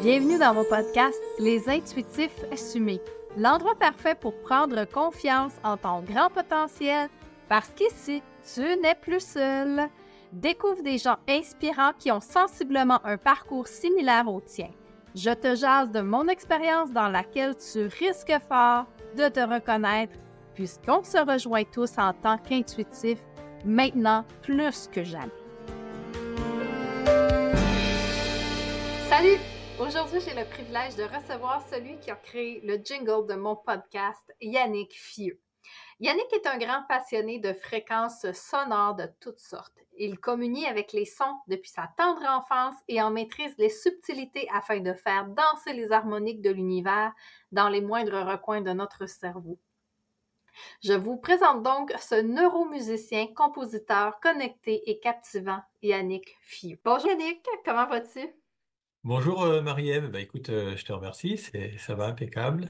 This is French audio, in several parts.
Bienvenue dans mon podcast Les Intuitifs Assumés, l'endroit parfait pour prendre confiance en ton grand potentiel parce qu'ici, tu n'es plus seul. Découvre des gens inspirants qui ont sensiblement un parcours similaire au tien. Je te jase de mon expérience dans laquelle tu risques fort de te reconnaître puisqu'on se rejoint tous en tant qu'intuitifs, maintenant plus que jamais. Salut! Aujourd'hui, j'ai le privilège de recevoir celui qui a créé le jingle de mon podcast, Yannick Fieux. Yannick est un grand passionné de fréquences sonores de toutes sortes. Il communie avec les sons depuis sa tendre enfance et en maîtrise les subtilités afin de faire danser les harmoniques de l'univers dans les moindres recoins de notre cerveau. Je vous présente donc ce neuromusicien, compositeur connecté et captivant, Yannick Fieux. Bonjour Yannick, comment vas-tu? Bonjour Marie-Ève, écoute, je te remercie, ça va impeccable.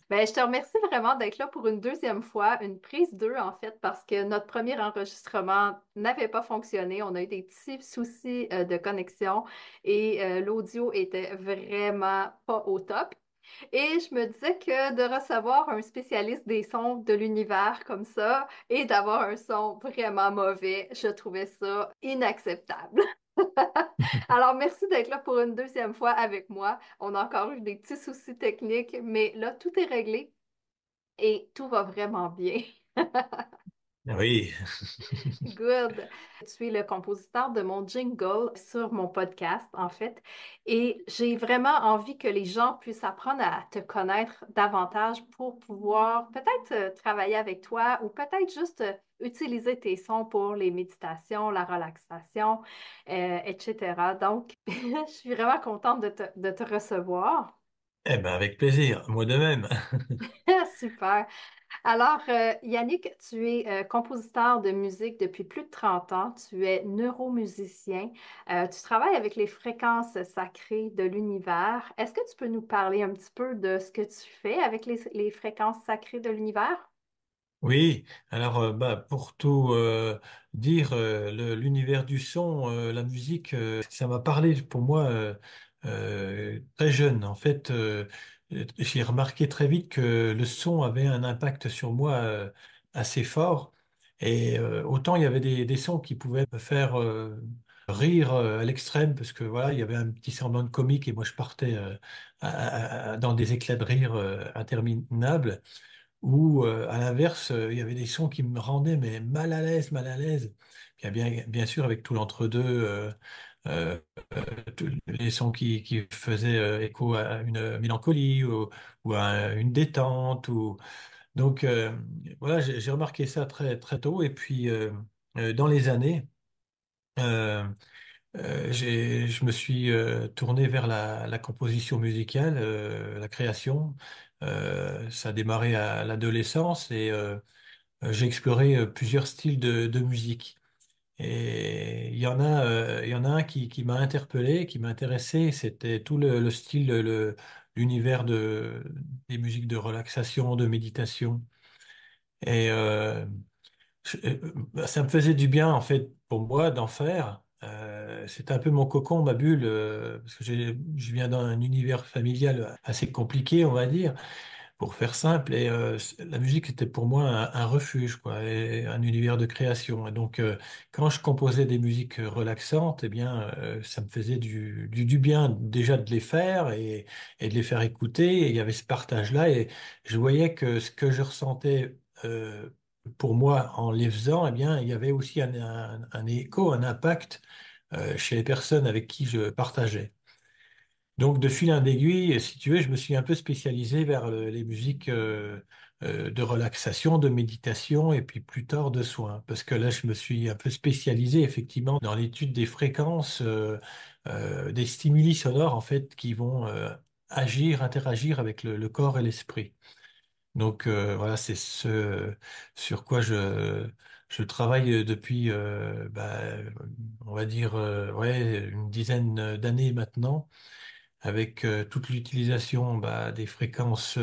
Je te remercie vraiment d'être là pour une deuxième fois, une prise 2 en fait, parce que notre premier enregistrement n'avait pas fonctionné. On a eu des petits soucis de connexion et l'audio était vraiment pas au top. Et je me disais que de recevoir un spécialiste des sons de l'univers comme ça et d'avoir un son vraiment mauvais, je trouvais ça inacceptable. Alors, merci d'être là pour une deuxième fois avec moi. On a encore eu des petits soucis techniques, mais là, tout est réglé et tout va vraiment bien. Oui, Good. Tu es le compositeur de mon jingle sur mon podcast, en fait, et j'ai vraiment envie que les gens puissent apprendre à te connaître davantage pour pouvoir peut-être travailler avec toi ou peut-être juste utiliser tes sons pour les méditations, la relaxation, etc. Donc, je suis vraiment contente de te recevoir. eh ben avec plaisir, moi de même. Super. Alors, Yannick, tu es compositeur de musique depuis plus de 30 ans. Tu es neuromusicien. Tu travailles avec les fréquences sacrées de l'univers. Est-ce que tu peux nous parler un petit peu de ce que tu fais avec les fréquences sacrées de l'univers? Oui, alors pour tout dire, l'univers du son, la musique, ça m'a parlé pour moi très jeune. En fait, j'ai remarqué très vite que le son avait un impact sur moi assez fort. Et autant il y avait des sons qui pouvaient me faire rire à l'extrême, parce que voilà, il y avait un petit semblant de comique et moi je partais dans des éclats de rire interminables. Ou à l'inverse, il y avait des sons qui me rendaient mais mal à l'aise, mal à l'aise. Bien sûr, avec tout l'entre-deux, euh, tous les sons qui faisaient écho à une mélancolie ou à une détente. Donc voilà, j'ai remarqué ça très très tôt. Et puis dans les années, euh, je me suis tourné vers la composition musicale, la création. Ça a démarré à l'adolescence et j'ai exploré plusieurs styles de musique. Et il y en a un qui m'a interpellé, qui m'a intéressé. C'était tout le style, l'univers des musiques de relaxation, de méditation. Et ça me faisait du bien en fait pour moi d'en faire. C'était un peu mon cocon, ma bulle, parce que je viens d'un univers familial assez compliqué, on va dire, pour faire simple. Et la musique était pour moi un refuge, quoi, et un univers de création. Et donc, quand je composais des musiques relaxantes, eh bien, ça me faisait du bien déjà de les faire et de les faire écouter. Et il y avait ce partage-là, et je voyais que ce que je ressentais pour moi en les faisant, eh bien, il y avait aussi un écho, un impact chez les personnes avec qui je partageais. Donc, de fil en aiguille, si tu veux, je me suis un peu spécialisé vers les musiques de relaxation, de méditation et puis plus tard de soins. Parce que là, je me suis un peu spécialisé effectivement dans l'étude des fréquences, des stimuli sonores en fait qui vont agir, interagir avec le corps et l'esprit. Donc voilà, c'est ce sur quoi je travaille depuis, on va dire, ouais, une dizaine d'années maintenant avec toute l'utilisation des fréquences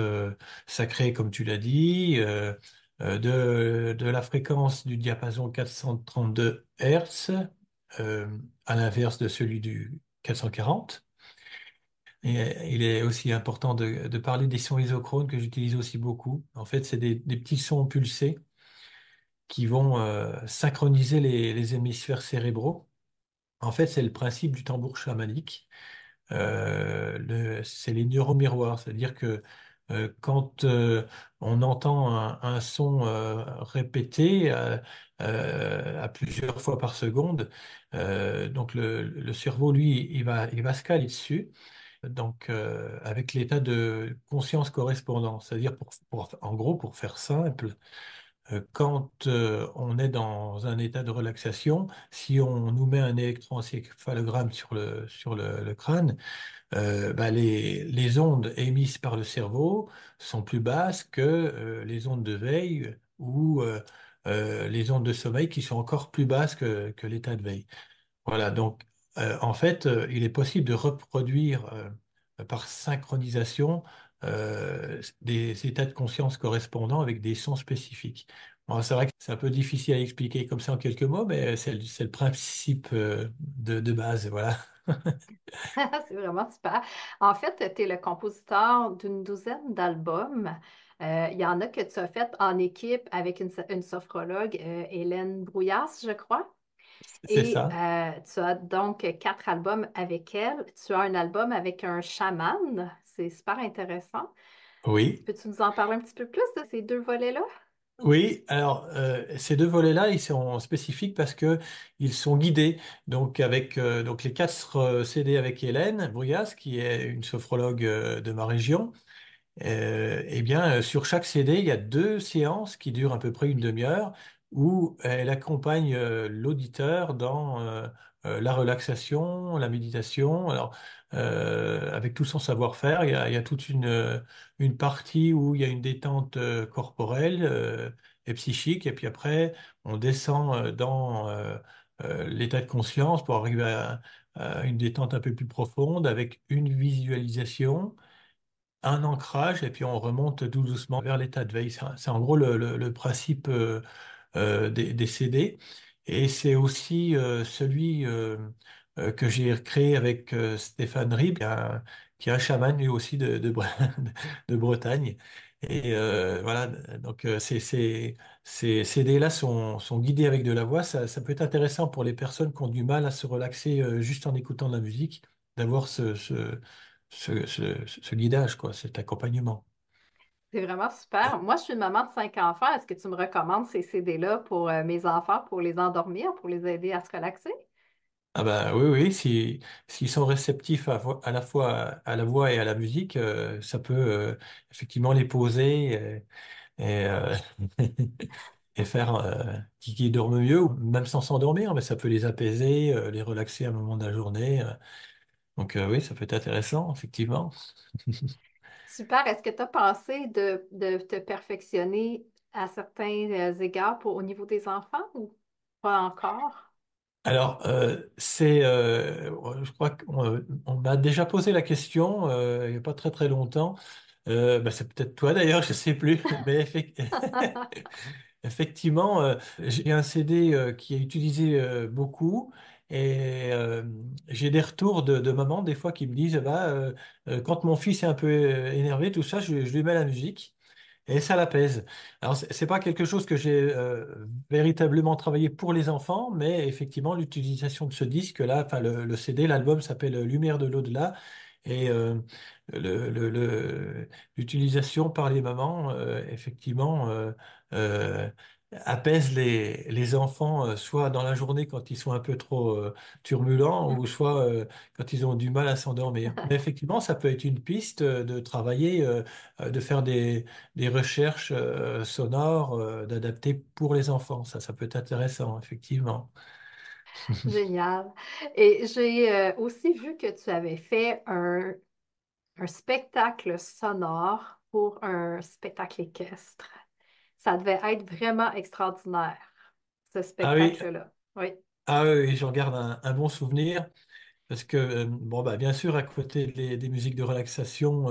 sacrées, comme tu l'as dit, de la fréquence du diapason 432 Hz, à l'inverse de celui du 440. Et il est aussi important de parler des sons isochrones que j'utilise aussi beaucoup. En fait, c'est des petits sons pulsés qui vont synchroniser les hémisphères cérébraux. En fait, c'est le principe du tambour chamanique. C'est les neuromiroirs, c'est-à-dire que quand on entend un son répété à plusieurs fois par seconde, donc le cerveau, lui, il va se caler dessus, donc avec l'état de conscience correspondant, c'est-à-dire en gros, pour faire simple, quand on est dans un état de relaxation, si on nous met un électroencéphalogramme sur le crâne, bah, les ondes émises par le cerveau sont plus basses que les ondes de veille ou les ondes de sommeil qui sont encore plus basses que l'état de veille. Voilà, donc en fait, il est possible de reproduire par synchronisation des états de conscience correspondants avec des sons spécifiques. Bon, c'est vrai que c'est un peu difficile à expliquer comme ça en quelques mots, mais c'est le principe de base, voilà. C'est vraiment super. En fait, tu es le compositeur d'une douzaine d'albums. Il y en a que tu as fait en équipe avec une sophrologue, Hélène Brouillard, je crois. C'est Et ça. tu as donc 4 albums avec elle. Tu as un album avec un chaman. C'est super intéressant. Oui. Peux-tu nous en parler un petit peu plus de ces deux volets-là? Oui, alors ces deux volets-là, ils sont spécifiques parce que ils sont guidés. Donc avec donc les 4 CD avec Hélène Bruyas, qui est une sophrologue de ma région. Eh bien, sur chaque CD, il y a 2 séances qui durent à peu près une demi-heure où elle accompagne l'auditeur dans la relaxation, la méditation. Alors, avec tout son savoir-faire, il y a toute une partie où il y a une détente corporelle et psychique, et puis après, on descend dans l'état de conscience pour arriver à une détente un peu plus profonde avec une visualisation, un ancrage et puis on remonte tout doucement vers l'état de veille. C'est en gros le principe des CD. Et c'est aussi celui que j'ai créé avec Stéphane Rib, qui est un chaman lui aussi de Bretagne. Et voilà, donc ces CD-là sont guidés avec de la voix. Ça peut être intéressant pour les personnes qui ont du mal à se relaxer juste en écoutant de la musique, d'avoir ce guidage, quoi, cet accompagnement. C'est vraiment super. Moi, je suis une maman de 5 enfants. Est-ce que tu me recommandes ces CD-là pour mes enfants, pour les endormir, pour les aider à se relaxer? Ah bah oui, oui, s'ils sont réceptifs à la fois à la voix et à la musique, ça peut effectivement les poser et et faire qu'ils dorment mieux, ou même sans s'endormir, mais ça peut les apaiser, les relaxer à un moment de la journée. Donc oui, ça peut être intéressant, effectivement. Super. Est-ce que tu as pensé de te perfectionner à certains égards au niveau des enfants ou pas encore? Alors, je crois qu'on m'a déjà posé la question il n'y a pas très très longtemps. Bah, c'est peut-être toi d'ailleurs, je sais plus. Mais effectivement, j'ai un CD qui est utilisé beaucoup et j'ai des retours de mamans des fois qui me disent, bah, quand mon fils est un peu énervé, tout ça, je lui mets la musique. Et ça l'apaise. Alors, c'est pas quelque chose que j'ai véritablement travaillé pour les enfants, mais effectivement, l'utilisation de ce disque-là, enfin, le CD, l'album s'appelle Lumière de l'au-delà, et l'utilisation par les mamans, effectivement, euh, apaise les enfants, soit dans la journée quand ils sont un peu trop turbulents, ou soit quand ils ont du mal à s'endormir. Mais effectivement, ça peut être une piste de travailler, de faire des recherches sonores d'adapter pour les enfants. Ça peut être intéressant, effectivement. Génial. Et j'ai aussi vu que tu avais fait un spectacle sonore pour un spectacle équestre. Ça devait être vraiment extraordinaire, ce Ah oui, spectacle-là. Oui. ah oui, oui, j'en garde un bon souvenir parce que, bon, bah, bien sûr, à côté des musiques de relaxation,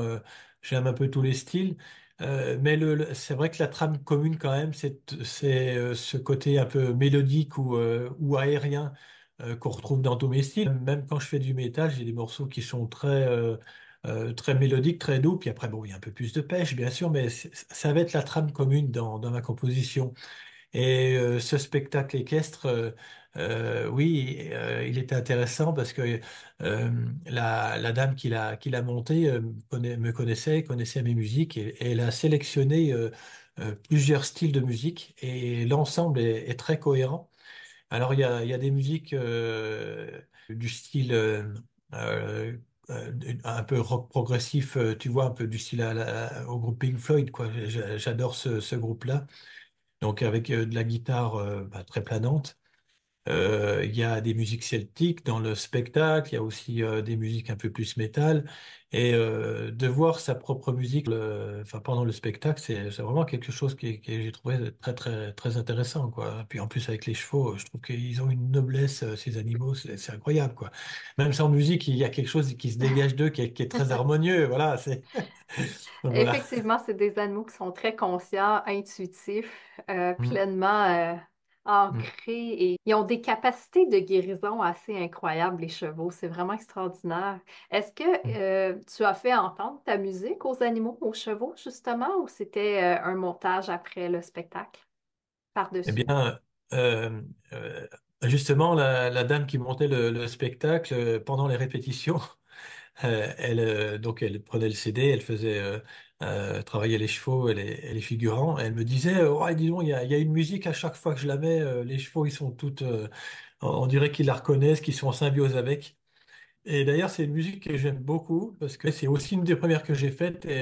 j'aime un peu tous les styles. Mais c'est vrai que la trame commune, quand même, c'est ce côté un peu mélodique ou aérien qu'on retrouve dans tous mes styles. Même quand je fais du métal, j'ai des morceaux qui sont très très mélodique, très doux. Puis après, bon, il y a un peu plus de pêche, bien sûr, mais ça va être la trame commune dans ma composition. Et ce spectacle équestre, oui, il était intéressant parce que la dame qui l'a monté me connaissait, connaissait mes musiques et elle a sélectionné plusieurs styles de musique et l'ensemble est très cohérent. Alors il y a des musiques du style euh, un peu rock progressif, tu vois, un peu du style au groupe Pink Floyd, quoi. J'adore ce groupe-là. Donc avec de la guitare très planante. Il y a des musiques celtiques dans le spectacle, il y a aussi des musiques un peu plus métal. Et de voir sa propre musique enfin, pendant le spectacle, c'est vraiment quelque chose que j'ai trouvé très, très, très intéressant, quoi. Puis en plus avec les chevaux, je trouve qu'ils ont une noblesse, ces animaux, c'est incroyable, quoi. Même sans musique, il y a quelque chose qui se dégage d'eux, qui est très harmonieux, voilà. Donc voilà. Effectivement, c'est des animaux qui sont très conscients, intuitifs, Mm, pleinement mm. ancrés et ils ont des capacités de guérison assez incroyables, les chevaux. C'est vraiment extraordinaire. Est-ce que Mm. tu as fait entendre ta musique aux animaux, aux chevaux, justement, ou c'était un montage après le spectacle, Eh par-dessus? bien, euh, euh, justement, la dame qui montait le spectacle pendant les répétitions, donc elle prenait le CD, elle faisait travailler les chevaux et les figurants. Et elle me disait, ouais, dis donc, il y a une musique à chaque fois que je la mets, les chevaux, ils sont toutes, on dirait qu'ils la reconnaissent, qu'ils sont en symbiose avec. Et d'ailleurs, c'est une musique que j'aime beaucoup parce que c'est aussi une des premières que j'ai faites et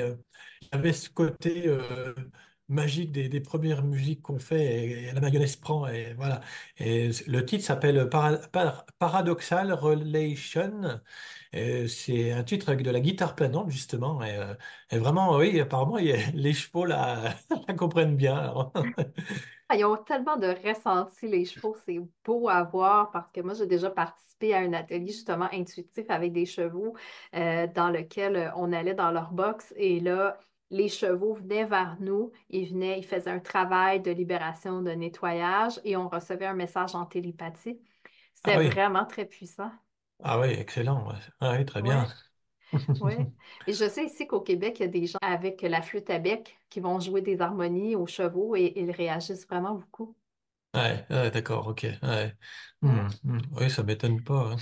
il y avait ce côté magique des premières musiques qu'on fait et la mayonnaise prend et voilà. Et le titre s'appelle Paradoxal Relation. Et c'est un titre avec de la guitare planante justement et vraiment, oui, apparemment, les chevaux la comprennent bien. Alors. Ah, ils ont tellement de ressenti, les chevaux, c'est beau à voir parce que moi, j'ai déjà participé à un atelier justement intuitif avec des chevaux dans lequel on allait dans leur box et là, les chevaux venaient vers nous, ils faisaient un travail de libération, de nettoyage et on recevait un message en télépathie. Ah C'était oui, vraiment très puissant. ah oui, excellent. Ouais. Ah oui, très bien. Ouais, ouais. Et je sais ici qu'au Québec, il y a des gens avec la flûte à bec qui vont jouer des harmonies aux chevaux et ils réagissent vraiment beaucoup. Ouais, ouais, d'accord, ok. Ouais. Ouais. Oui, ça m'étonne pas. Hein.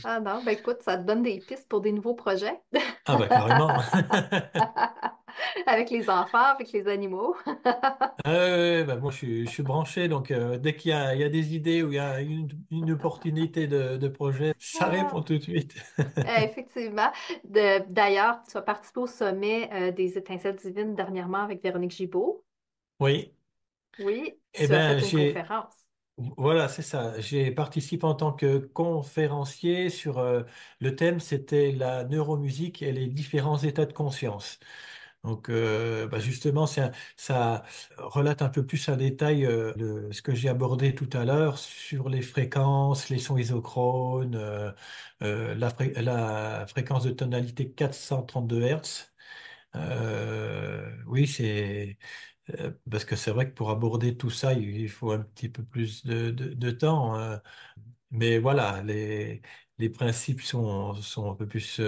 Ah non, ben écoute, ça te donne des pistes pour des nouveaux projets Ah bah carrément. avec les enfants, avec les animaux. Bah, moi, je suis branché, donc dès il y a des idées ou il y a une opportunité de projet, ça répond Ah, tout de suite. effectivement. D'ailleurs, tu as participé au sommet des Étincelles divines dernièrement avec Véronique Gibault. Oui. Oui, Eh tu as ben, fait une conférence. voilà, c'est ça. J'ai participé en tant que conférencier sur le thème, c'était la neuromusique et les différents états de conscience. Donc, bah, justement, ça relate un peu plus en détail ce que j'ai abordé tout à l'heure sur les fréquences, les sons isochrones, la fréquence de tonalité 432 Hertz. Oui, c'est parce que c'est vrai que pour aborder tout ça, il faut un petit peu plus de temps. Mais voilà, les principes sont un peu plus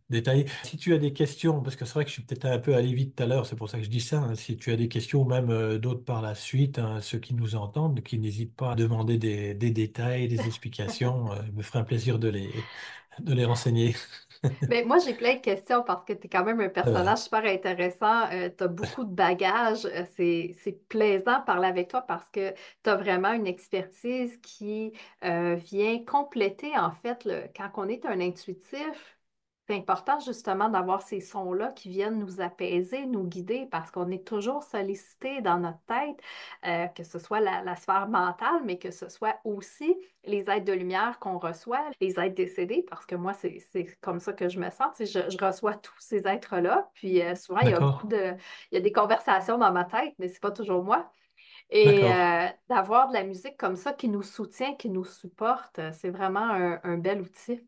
détaillés. Si tu as des questions, parce que c'est vrai que je suis peut-être un peu allé vite tout à l'heure, c'est pour ça que je dis ça. Hein. Si tu as des questions, ou même d'autres par la suite, hein, ceux qui nous entendent, qui n'hésitent pas à demander des détails, des explications, me ferait un plaisir de les renseigner. Mais moi, j'ai plein de questions parce que tu es quand même un Ça personnage va. super intéressant. Tu as beaucoup de bagages. C'est plaisant de parler avec toi parce que tu as vraiment une expertise qui vient compléter, en fait, quand on est un intuitif. C'est important justement d'avoir ces sons-là qui viennent nous apaiser, nous guider, parce qu'on est toujours sollicité dans notre tête, que ce soit la sphère mentale, mais que ce soit aussi les êtres de lumière qu'on reçoit, les êtres décédés, parce que moi, c'est comme ça que je me sens. Tu sais, je reçois tous ces êtres-là, puis souvent, il y a beaucoup D'accord, de, il y a des conversations dans ma tête, mais c'est pas toujours moi. Et d'accord. d'avoir de la musique comme ça qui nous soutient, qui nous supporte, c'est vraiment un bel outil.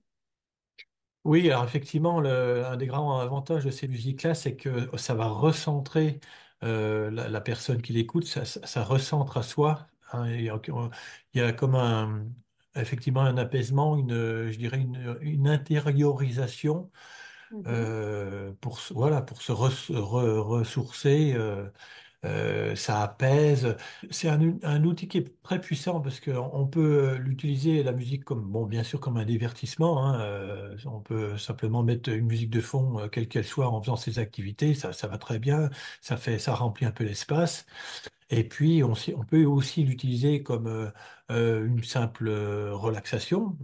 Oui, alors effectivement, un des grands avantages de ces musiques-là, c'est que ça va recentrer la personne qui l'écoute, ça recentre à soi. Hein, il y a comme effectivement un apaisement, je dirais une intériorisation Mhm. voilà, pour se ressourcer. Ça apaise. C'est un outil qui est très puissant parce qu'on peut l'utiliser, la musique, comme, bon, bien sûr, comme un divertissement, hein. On peut simplement mettre une musique de fond, quelle qu'elle soit, en faisant ses activités. Ça va très bien. Ça remplit un peu l'espace. Et puis, on peut aussi l'utiliser comme une simple relaxation.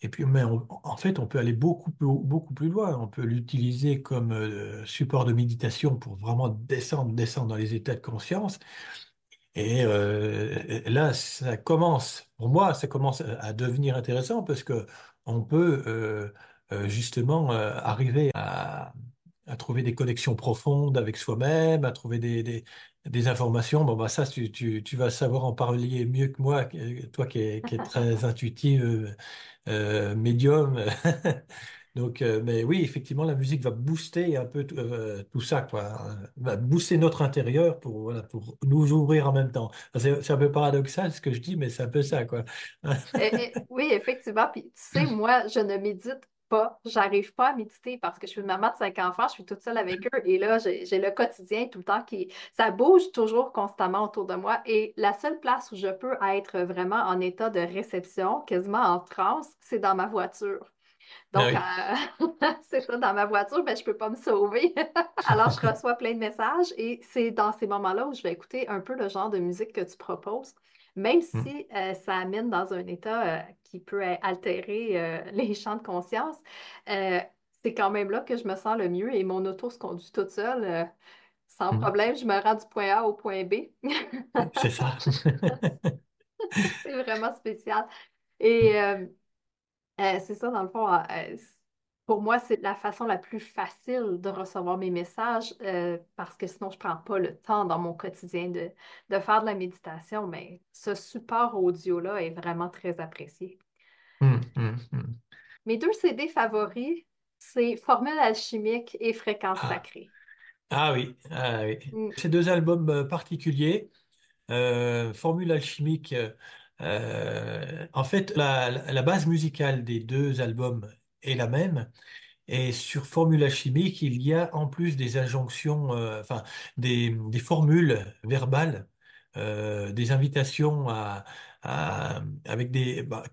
Et puis, mais en fait, on peut aller beaucoup plus loin. On peut l'utiliser comme support de méditation pour vraiment descendre dans les états de conscience. Et là, pour moi, ça commence à devenir intéressant parce que on peut justement arriver à trouver des connexions profondes avec soi-même, à trouver des informations. Bon, bah ça, tu vas savoir en parler mieux que moi, toi qui es très intuitif, médium. Donc, mais oui, effectivement, la musique va booster un peu tout ça, quoi. Va booster notre intérieur pour, voilà, pour nous ouvrir en même temps. C'est un peu paradoxal ce que je dis, mais c'est un peu ça, quoi. Oui, effectivement. Puis, tu sais, moi, je ne médite pas. J'arrive pas à méditer parce que je suis une maman de 5 enfants, je suis toute seule avec eux. Et là, j'ai le quotidien tout le temps ça bouge toujours constamment autour de moi. Et la seule place où je peux être vraiment en état de réception, quasiment en transe, c'est dans ma voiture. Ah Donc, oui. c'est ça, dans ma voiture, ben, je peux pas me sauver. Alors, je reçois plein de messages et c'est dans ces moments-là où je vais écouter un peu le genre de musique que tu proposes, même Mm, si ça amène dans un état qui peut altérer les champs de conscience. euh, c'est quand même là que je me sens le mieux et mon auto se conduit toute seule. Sans mm. problème, je me rends du point A au point B. C'est ça. C'est vraiment spécial. Et c'est ça, dans le fond, pour moi, c'est la façon la plus facile de recevoir mes messages parce que sinon, je prends pas le temps dans mon quotidien de faire de la méditation, mais ce support audio-là est vraiment très apprécié. Mm, mm, mm. Mes deux CD favoris, c'est Formule alchimique et Fréquence Ah, sacrée. ah oui, ah oui. Mm. Ces deux albums particuliers, Formule alchimique, en fait, la base musicale des deux albums est la même. Et sur Formula chimique, il y a en plus des injonctions, enfin des formules verbales, des invitations avec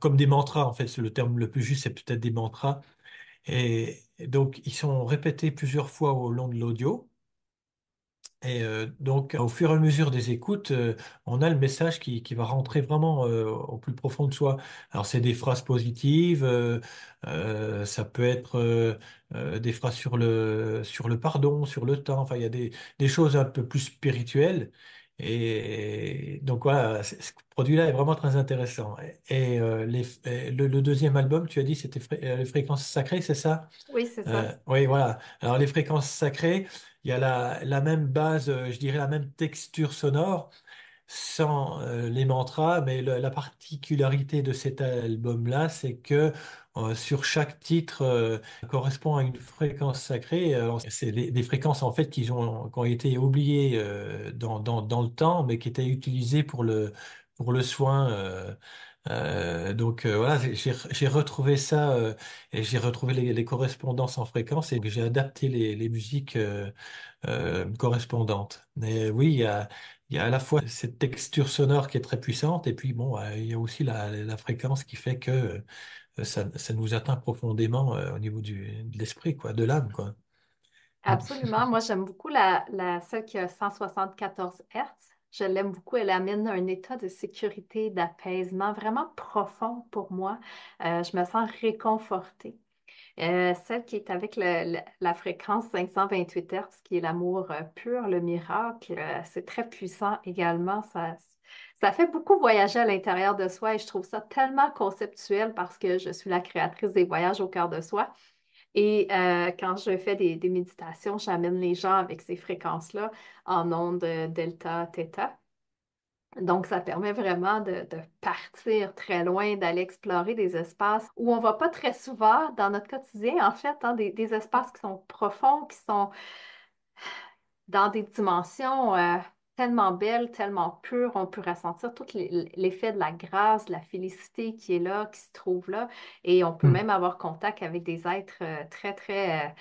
comme des mantras en fait. C'est le terme le plus juste, c'est peut-être des mantras. Et donc ils sont répétés plusieurs fois au long de l'audio. Et donc, au fur et à mesure des écoutes, on a le message qui va rentrer vraiment au plus profond de soi. Alors, c'est des phrases positives, ça peut être des phrases sur le pardon, sur le temps. Enfin, il y a des choses un peu plus spirituelles. Et donc, voilà, ce produit-là est vraiment très intéressant. Et le deuxième album, tu as dit, c'était les fréquences sacrées, c'est ça? Oui, c'est ça. Oui, voilà. Alors, les fréquences sacrées, il y a la même base, je dirais la même texture sonore, sans les mantras, mais la particularité de cet album-là, c'est que sur chaque titre correspond à une fréquence sacrée. Alors, c'est des fréquences en fait qui ont été oubliées dans le temps, mais qui étaient utilisées pour le soin. Donc voilà, j'ai retrouvé ça et j'ai retrouvé les correspondances en fréquence et j'ai adapté les musiques correspondantes. Mais oui, il y a à la fois cette texture sonore qui est très puissante et puis bon, il y a aussi la fréquence qui fait que ça nous atteint profondément au niveau de l'esprit, quoi, de l'âme, quoi. Mm. Absolument. Moi, j'aime beaucoup celle qui a 174 Hertz. Je l'aime beaucoup. Elle amène un état de sécurité, d'apaisement vraiment profond pour moi. Je me sens réconfortée. Celle qui est avec la fréquence 528 Hertz, qui est l'amour pur, le miracle, c'est très puissant également. Ça fait beaucoup voyager à l'intérieur de soi et je trouve ça tellement conceptuel parce que je suis la créatrice des voyages au cœur de soi. Et quand je fais des méditations, j'amène les gens avec ces fréquences-là en ondes delta, theta. Donc, ça permet vraiment de partir très loin, d'aller explorer des espaces où on va pas très souvent dans notre quotidien, en fait, hein, des espaces qui sont profonds, qui sont dans des dimensions tellement belle, tellement pure. On peut ressentir tout l'effet de la grâce, de la félicité qui est là, qui se trouve là. Et on peut Hmm. même avoir contact avec des êtres très, très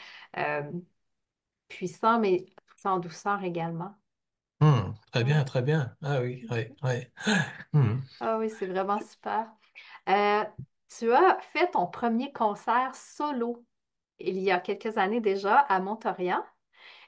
puissants, mais sans douceur également. Très Ouais. bien, très bien. Ah oui, oui, oui. Hmm. Ah oui, c'est vraiment super. Euh, Tu as fait ton premier concert solo il y a quelques années déjà à Montorian.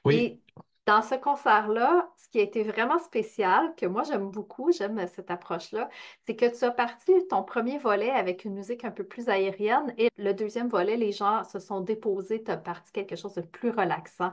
Oui, Et dans ce concert-là, ce qui a été vraiment spécial, que moi j'aime beaucoup, j'aime cette approche-là, c'est que tu as parti ton premier volet avec une musique un peu plus aérienne et le deuxième volet, les gens se sont déposés, tu as parti quelque chose de plus relaxant.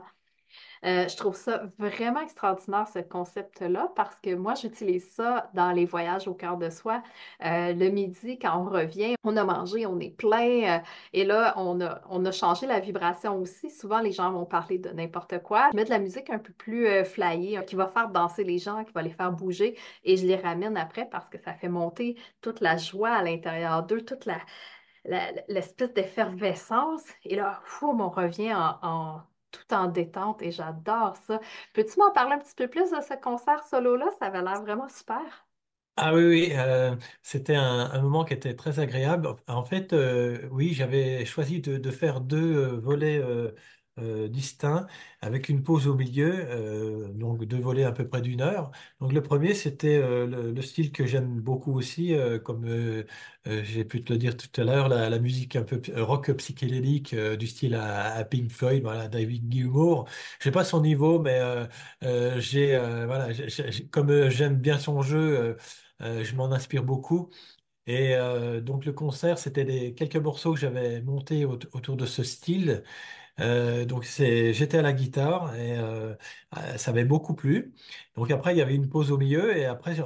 Je trouve ça vraiment extraordinaire, ce concept-là, parce que moi, j'utilise ça dans les voyages au cœur de soi. Le midi, quand on revient, on a mangé, on est plein, et là, on a changé la vibration aussi. Souvent, les gens vont parler de n'importe quoi. Je mets de la musique un peu plus flyée, qui va faire danser les gens, qui va les faire bouger, et je les ramène après parce que ça fait monter toute la joie à l'intérieur d'eux, toute l'espèce d'effervescence. Et là, fou, on revient tout en détente et j'adore ça. Peux-tu m'en parler un petit peu plus de ce concert solo-là? Ça avait l'air vraiment super. ah oui, oui, c'était un moment qui était très agréable. En fait, oui, j'avais choisi de faire deux volets distincts avec une pause au milieu, donc deux volets à peu près d'une heure. Donc le premier, c'était le style que j'aime beaucoup aussi, comme j'ai pu te le dire tout à l'heure, la musique un peu rock psychédélique du style à Pink Floyd, voilà, David Gilmour. Je sais pas son niveau, mais voilà, comme j'aime bien son jeu. Je m'en inspire beaucoup. Et donc le concert, c'était quelques morceaux que j'avais montés autour de ce style. Donc j'étais à la guitare et ça m'avait beaucoup plu. Donc après, il y avait une pause au milieu et après, j'ai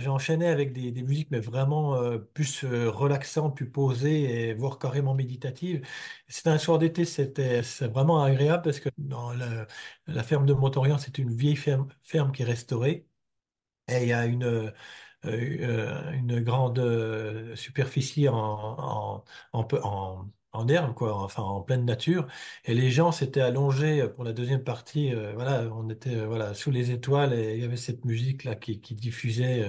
enchaîné avec des musiques, mais vraiment plus relaxantes, plus posées et voire carrément méditatives. C'était un soir d'été, c'est vraiment agréable parce que dans la ferme de Montorient, c'est une vieille ferme qui est restaurée. Et il y a une grande superficie en herbe, quoi, enfin en pleine nature. Et les gens s'étaient allongés pour la deuxième partie. Voilà, on était voilà, sous les étoiles et il y avait cette musique-là qui diffusait.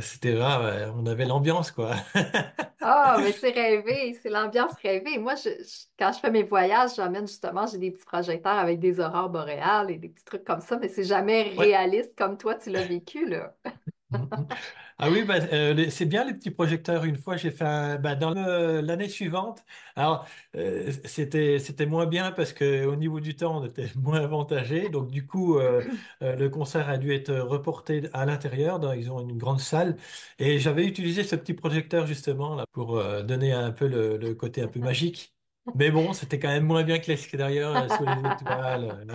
C'était rare, ouais, on avait l'ambiance, quoi. Ah, mais c'est rêvé, c'est l'ambiance rêvée. Moi, quand je fais mes voyages, j'emmène justement, j'ai des petits projecteurs avec des aurores boréales et des petits trucs comme ça, mais c'est jamais Ouais. réaliste comme toi, tu l'as vécu, là. Mhm. Ah oui, bah, c'est bien les petits projecteurs. Une fois, j'ai fait bah, dans l'année suivante. Alors, c'était moins bien parce que au niveau du temps, on était moins avantagé. Donc, du coup, le concert a dû être reporté à l'intérieur. Ils ont une grande salle et j'avais utilisé ce petit projecteur justement là pour donner un peu le côté un peu magique. Mais bon, c'était quand même moins bien que l'extérieur sous les étoiles.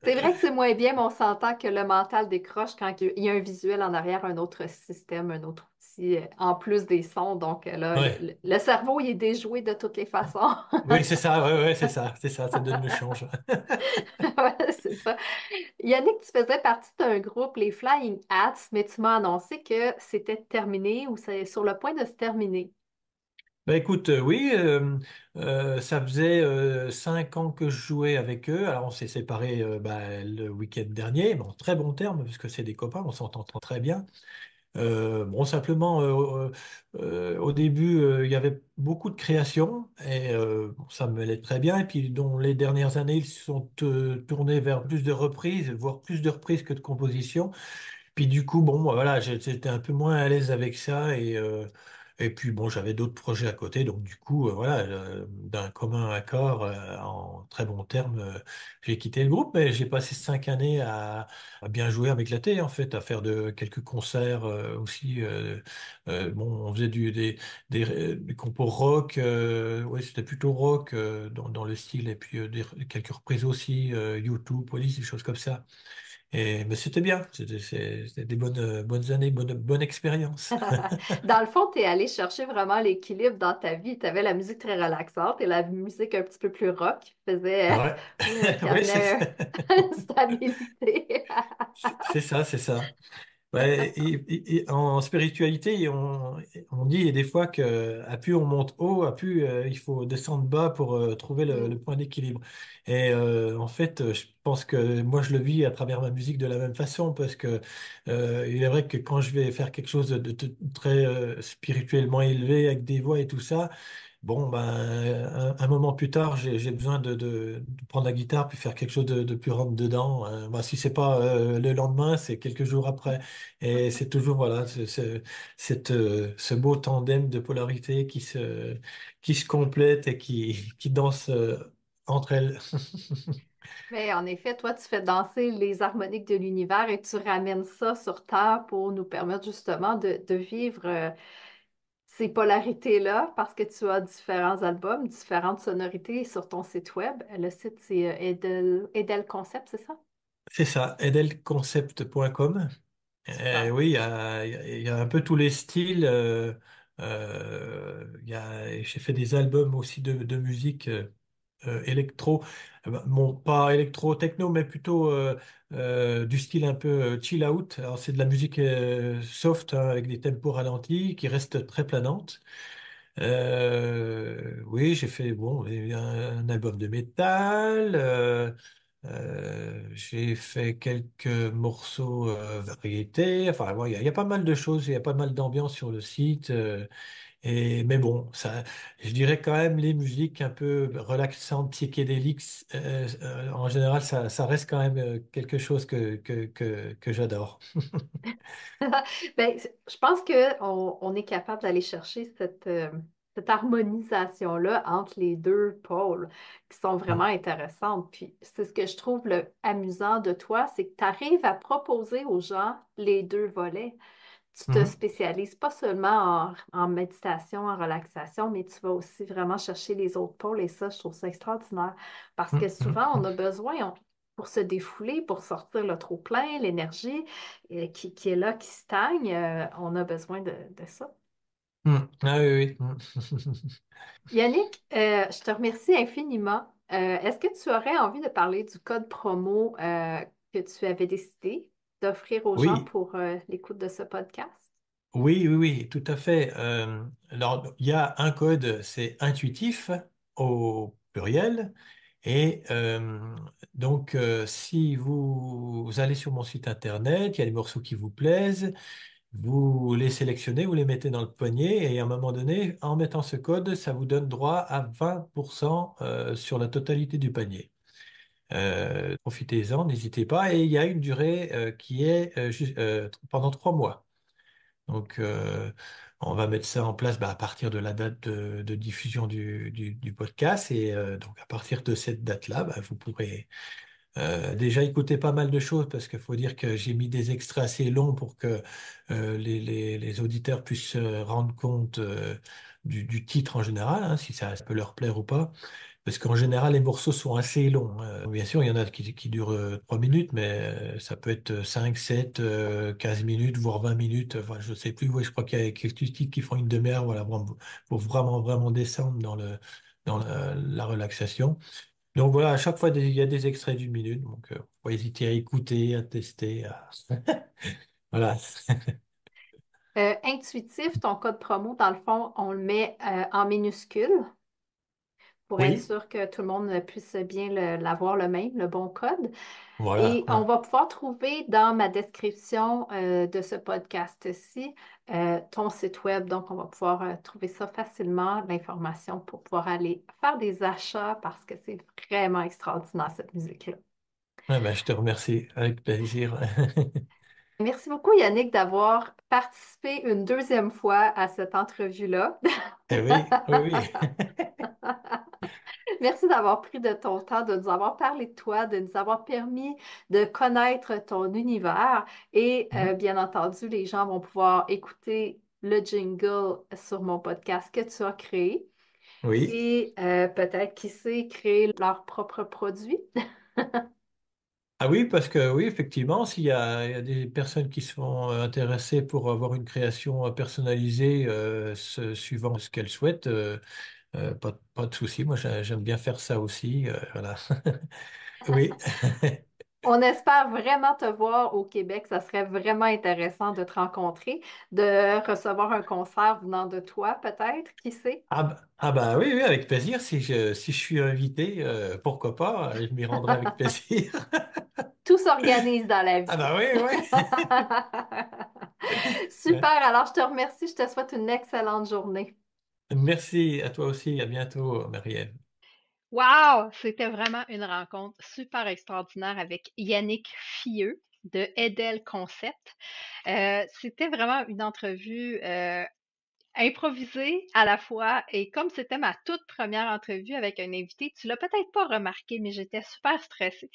C'est vrai que c'est moins bien, mais on s'entend que le mental décroche quand il y a un visuel en arrière, un autre système, un autre outil, en plus des sons. Donc là, le, Ouais. le- le cerveau, il est déjoué de toutes les façons. Oui, c'est ça. Ouais, ouais, c'est ça. Ça donne le change. Ouais, c'est ça. Yannick, tu faisais partie d'un groupe, les Flying Hats, mais tu m'as annoncé que c'était terminé ou c'est sur le point de se terminer. Bah écoute, oui, ça faisait 5 ans que je jouais avec eux. Alors on s'est séparés bah, le week-end dernier, mais en très bon terme, parce que c'est des copains, on s'entend très bien. Bon, simplement, au début, il y avait beaucoup de création et bon, ça me allait très bien. Et puis, dans les dernières années, ils se sont tournés vers plus de reprises, voire plus de reprises que de compositions. Puis du coup, bon, moi, voilà, j'étais un peu moins à l'aise avec ça et puis bon, j'avais d'autres projets à côté, donc du coup, voilà, d'un commun accord, en très bons termes, j'ai quitté le groupe, mais j'ai passé 5 années à bien jouer, à m'éclater en fait, à faire de quelques concerts aussi. Bon, on faisait des compos rock, ouais, c'était plutôt rock dans le style, et puis quelques reprises aussi, YouTube, Police, des choses comme ça. Mais c'était bien, c'était des bonnes années, bonne expérience. Dans le fond, tu es allé chercher vraiment l'équilibre dans ta vie. Tu avais la musique très relaxante et la musique un petit peu plus rock qui faisait, Ouais, qui oui, amenait une stabilité. c'est ça, c'est ça. Ouais, et en spiritualité, on dit des fois que à plus on monte haut, à plus il faut descendre bas pour trouver Mm. le point d'équilibre. Et en fait, je pense que moi je le vis à travers ma musique de la même façon parce que il est vrai que quand je vais faire quelque chose de très spirituellement élevé avec des voix et tout ça. Bon, ben, un moment plus tard, j'ai besoin de prendre la guitare puis faire quelque chose de plus rentre dedans. Ben, si c'est pas le lendemain, c'est quelques jours après. Et c'est toujours voilà, ce beau tandem de polarité qui se complète et qui danse entre elles. Mais en effet, toi, tu fais danser les harmoniques de l'univers et tu ramènes ça sur Terre pour nous permettre justement de vivre ces polarités-là parce que tu as différents albums, différentes sonorités sur ton site web. Le site, c'est Edel Concept, c'est ça? C'est ça, edelconcept.com. Super. Oui, il y a un peu tous les styles. J'ai fait des albums aussi de musique électro. Ben, bon, pas électro-techno, mais plutôt du style un peu chill out. Alors, c'est de la musique soft hein, avec des tempos ralentis qui restent très planantes. Oui, j'ai fait bon, un album de métal. J'ai fait quelques morceaux variétés. Enfin, bon, il y a pas mal de choses, il y a pas mal d'ambiance sur le site. Mais bon, ça, je dirais quand même les musiques un peu relaxantes, psychédéliques. En général, ça reste quand même quelque chose que j'adore. Ben, je pense qu'on on est capable d'aller chercher cette harmonisation-là entre les deux pôles qui sont vraiment intéressantes. Puis c'est ce que je trouve le amusant de toi, c'est que tu arrives à proposer aux gens les deux volets. Tu te Mhm. spécialises pas seulement en méditation, en relaxation, mais tu vas aussi vraiment chercher les autres pôles et ça, je trouve ça extraordinaire. Parce que Mhm. Mhm. souvent, on a Mhm. besoin, pour se défouler, pour sortir le trop-plein, l'énergie qui est là, qui stagne, on a besoin de ça. Mhm. Ah oui, oui. Mhm. Yannick, je te remercie infiniment. Est-ce que tu aurais envie de parler du code promo que tu avais décidé d'offrir aux gens Oui, pour l'écoute de ce podcast? oui, oui, oui, tout à fait. Alors, il y a un code, c'est intuitif au pluriel. Et donc, si vous allez sur mon site internet, il y a des morceaux qui vous plaisent, vous les sélectionnez, vous les mettez dans le poignet, et à un moment donné, en mettant ce code, ça vous donne droit à 20% sur la totalité du panier. Profitez-en, n'hésitez pas. Et il y a une durée qui est pendant 3 mois. Donc, on va mettre ça en place bah, à partir de la date de diffusion du podcast. Et donc, à partir de cette date-là, bah, vous pourrez déjà écouter pas mal de choses parce qu'il faut dire que j'ai mis des extraits assez longs pour que les auditeurs puissent se rendre compte du titre en général, hein, si ça peut leur plaire ou pas. Parce qu'en général, les morceaux sont assez longs. Bien sûr, il y en a qui durent 3 minutes, mais ça peut être 5, 7, 15 minutes, voire 20 minutes. Enfin, je sais plus. Oui, je crois qu'il y a quelques titres qui font une demi-heure, voilà, pour vraiment, vraiment descendre dans la relaxation. Donc voilà, à chaque fois, il y a des extraits d'une minute. Donc, faut pas hésiter à écouter, à tester. Voilà. Intuitif, ton code promo, dans le fond, on le met en minuscule pour être Oui, sûr que tout le monde puisse bien l'avoir le même, le bon code. voilà. Et on Hein. va pouvoir trouver dans ma description de ce podcast-ci ton site web. Donc, on va pouvoir trouver ça facilement, l'information pour pouvoir aller faire des achats parce que c'est vraiment extraordinaire, cette musique-là. Ouais, ben, je te remercie avec plaisir. Merci beaucoup, Yannick, d'avoir participé une deuxième fois à cette entrevue-là. Eh oui, oui, oui. Merci d'avoir pris de ton temps, de nous avoir parlé de toi, de nous avoir permis de connaître ton univers. Et bien entendu, les gens vont pouvoir écouter le jingle sur mon podcast que tu as créé Oui. et peut-être, qui sait, créer leur propre produit. Ah oui, parce que oui, effectivement, il y a des personnes qui sont intéressées pour avoir une création personnalisée suivant ce qu'elles souhaitent, pas de souci. Moi, j'aime bien faire ça aussi. Voilà. Oui. On espère vraiment te voir au Québec. Ça serait vraiment intéressant de te rencontrer, de recevoir un concert venant de toi, peut-être, qui sait? Ah bah oui, oui, avec plaisir. Si je suis invité, pourquoi pas, je m'y rendrai avec plaisir. Tout s'organise dans la Ah vie. bah oui, oui. Super, alors je te remercie, je te souhaite une excellente journée. Merci à toi aussi. À bientôt, Marie-Ève. Wow! C'était vraiment une rencontre super extraordinaire avec Yannick Fieux de Edel Concept. C'était vraiment une entrevue improvisée à la fois et comme c'était ma toute première entrevue avec un invité, tu l'as peut-être pas remarqué, mais j'étais super stressée.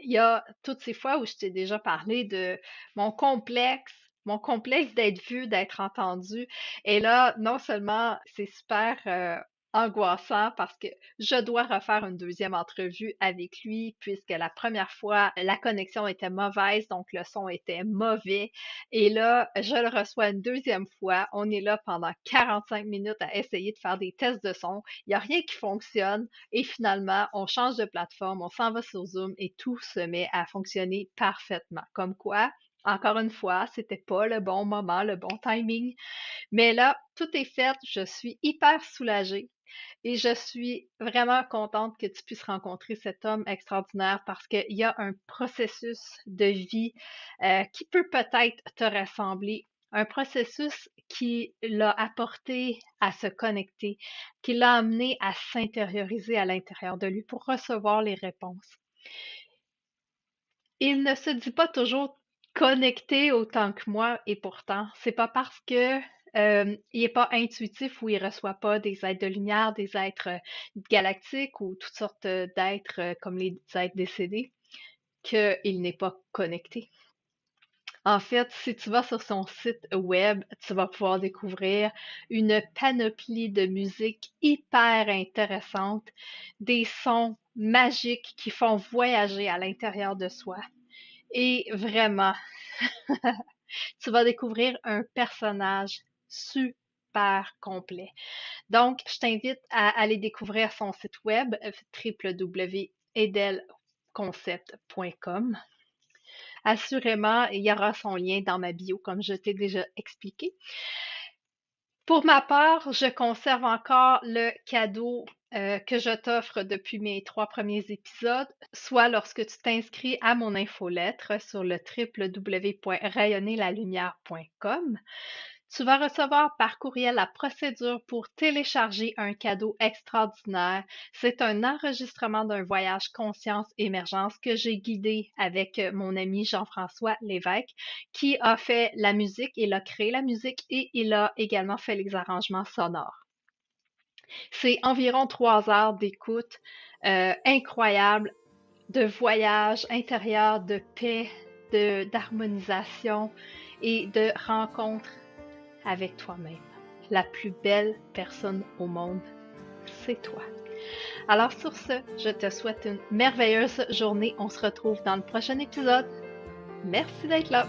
Il y a toutes ces fois où je t'ai déjà parlé de mon complexe, mon complexe d'être vue, d'être entendue. Et là, non seulement c'est super angoissant parce que je dois refaire une deuxième entrevue avec lui puisque la première fois, la connexion était mauvaise, donc le son était mauvais. Et là, je le reçois une deuxième fois. On est là pendant 45 minutes à essayer de faire des tests de son. Il n'y a rien qui fonctionne. Et finalement, on change de plateforme, on s'en va sur Zoom et tout se met à fonctionner parfaitement. Comme quoi, encore une fois, c'était pas le bon moment, le bon timing. Mais là, tout est fait. Je suis hyper soulagée et je suis vraiment contente que tu puisses rencontrer cet homme extraordinaire parce qu'il y a un processus de vie qui peut peut-être te ressembler. Un processus qui l'a apporté à se connecter, qui l'a amené à s'intérioriser à l'intérieur de lui pour recevoir les réponses. Il ne se dit pas toujours connecté autant que moi et pourtant, c'est pas parce que il est pas intuitif ou il reçoit pas des êtres de lumière, des êtres galactiques ou toutes sortes d'êtres comme les êtres décédés qu'il n'est pas connecté. En fait, si tu vas sur son site web, tu vas pouvoir découvrir une panoplie de musique hyper intéressante, des sons magiques qui font voyager à l'intérieur de soi. Et vraiment, tu vas découvrir un personnage super complet. Donc, je t'invite à aller découvrir son site web www.edelconcept.com. Assurément, il y aura son lien dans ma bio, comme je t'ai déjà expliqué. Pour ma part, je conserve encore le cadeau que je t'offre depuis mes 3 premiers épisodes, soit lorsque tu t'inscris à mon infolettre sur le www.rayonnerlalumière.com. Tu vas recevoir par courriel la procédure pour télécharger un cadeau extraordinaire. C'est un enregistrement d'un voyage conscience-émergence que j'ai guidé avec mon ami Jean-François Lévesque, qui a fait la musique, il a créé la musique et il a également fait les arrangements sonores. C'est environ 3 heures d'écoute incroyable, de voyage intérieur, de paix, d'harmonisation et de rencontre avec toi-même. La plus belle personne au monde, c'est toi. Alors sur ce, je te souhaite une merveilleuse journée. On se retrouve dans le prochain épisode. Merci d'être là.